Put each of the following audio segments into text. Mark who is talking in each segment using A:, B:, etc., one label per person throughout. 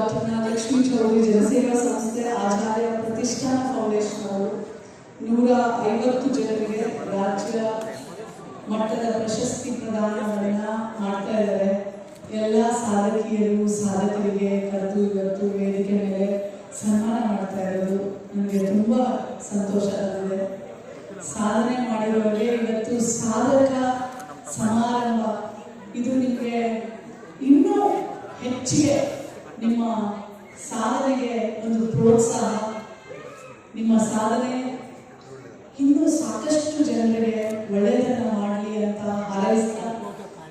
A: Doctor Lakshmi Chaudhary ಜನಸೇವಾ ಸಂಸ್ಥೆ ಆಚಾರ್ಯ ಪ್ರತಿಷ್ಠಾನ ಫೌಂಡೇಶನ್ ಅವರು 150 ಜನರಿಗೆ ರಾಜ್ಯ ಮಟ್ಟದ ಪ್ರಶಸ್ತಿ ಪ್ರದಾನವನ್ನು ಮಾಡ್ತಾ ಇದ್ದಾರೆ. ಎಲ್ಲ ಸಾಧಕಿಯರು ಸಾಧಕರಿಗೆ ಕರೆದು ಇವತ್ತು ವೇದಿಕೆ ಮೇಲೆ ಸನ್ಮಾನ ಮಾಡ್ತಾ ಇರೋದು ನನಗೆ ತುಂಬ ಸಂತೋಷ ಆಗಿದೆ. ಸಾಧನೆ ಮಾಡಿರೋರಿಗೆ ಇವತ್ತು ಸಾಧಕ ಸಮಾರಂಭ ಇದು ನಿಮಗೆ ಇನ್ನೂ ಹೆಚ್ಚಿಗೆ ನಿಮ್ಮ ಸಾಧನೆಗೆ ಒಂದು ಪ್ರೋತ್ಸಾಹ, ನಿಮ್ಮ ಸಾಧನೆ ಇನ್ನೂ ಸಾಕಷ್ಟು ಜನರಿಗೆ ಒಳ್ಳೆಯದನ್ನು ಮಾಡಲಿ ಅಂತ ಹಾರೈಸ್ತಾ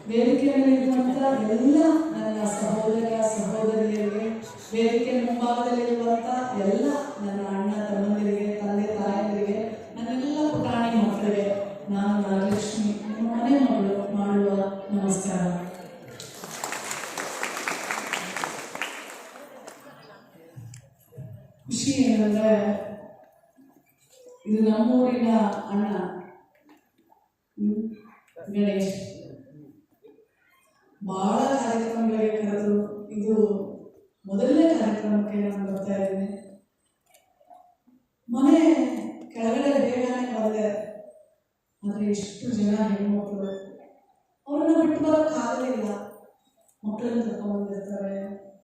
A: ವೇದಿಕೆ ಮೇಲಿರುವಂಥ ಎಲ್ಲ ನನ್ನ ಸಹೋದರ ಸಹೋದರಿಯರಿಗೆ, ವೇದಿಕೆ ಮುಂಭಾಗದಲ್ಲಿರುವಂಥ ಎಲ್ಲ ನನ್ನ ಅಣ್ಣ ತಮ್ಮಂದಿರಿಗೆ, ತಂದೆ ತಾಯಂದಿರಿಗೆ, ನನ್ನೆಲ್ಲ ಪುಟಾಣಿ ಮಕ್ಕಳಿಗೆ ನಾನು ನಾಗಲಕ್ಷ್ಮಿ ನಿಮ್ಮ ಮನೆ ಮಗಳು ಮಾಡುವ ನಮಸ್ಕಾರ. ಖುಷಿ ಏನಂದ್ರೆ ಇದು ನಮ್ಮೂರಿನ ಅಣ್ಣ ಗಣೇಶ್ ಬಹಳ ಕಾರ್ಯಕ್ರಮಗಳಿಗೆ ಕರೆದು ಇದು ಮೊದಲನೇ ಕಾರ್ಯಕ್ರಮಕ್ಕೆ ನಾನು ಬರ್ತಾ ಇದ್ದೀನಿ. ಮನೆ ಕೆಳಗಡೆ ಬೇಗನೆ ಬಂದೆ, ಆದರೆ ಎಷ್ಟು ಜನ ಹೆಣ್ಮಕ್ಳು ಅವ್ರನ್ನ ಬಿಟ್ಟು ಬರೋಕ್ಕಾಗಲಿಲ್ಲ. ಮಕ್ಕಳನ್ನ ಕರ್ಕೊಂಡ್ಬಂದಿರ್ತಾರೆ,